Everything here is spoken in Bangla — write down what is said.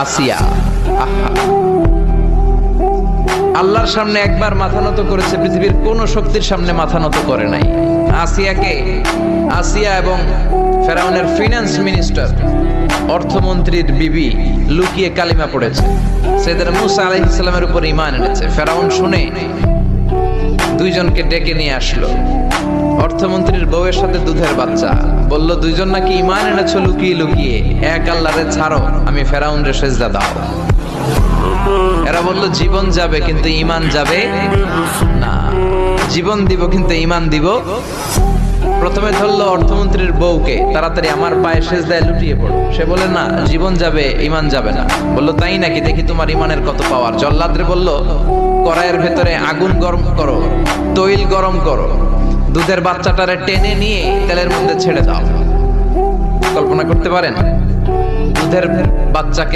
আসিয়া। আহা, আল্লাহর সামনে একবার মাথা নত করেছে, পৃথিবীর কোন শক্তির সামনে মাথা নত করে নাই। আসিয়া এবং ফেরাউনের ফিনান্স মিনিস্টার, অর্থমন্ত্রীর বিবি লুকিয়ে কালিমা পড়েছে, সাইয়েদনা মূসা আলাইহিস সালামের উপর ঈমান এনেছে। ফেরাউন শুনে দুইজনকে ডেকে নিয়ে আসলো। অর্থমন্ত্রীর বউয়ের সাথে দুধের বাচ্চা, বলল দুইজন নাকি ঈমান এনেছো লুকিয়ে লুকিয়ে, এক আল্লাহরে ছাড়ো, আমি ফেরাউন রে সেজদা দাও। এরা বলল জীবন যাবে কিন্তু ঈমান যাবে না, জীবন দিব কিন্তু ঈমান দিব। প্রথমে ধরলো অর্থমন্ত্রীর বউকে, তাড়াতাড়ি আমার পায়ে সেজদায় লুটিয়ে পড়ো। সে বলে না, জীবন যাবে ঈমান যাবে না। বলল তাই নাকি, দেখি তোমার ঈমানের কত পাওয়ার। জল্লাদরে বলল কড়াইয়ের ভেতরে আগুন গরম করো, তৈল গরম করো, দুধের বাচ্চাটারে টেনে নিয়ে তেলের মধ্যে ছেড়ে দাও। কল্পনা করতে পারেন দুধের বাচ্চাকে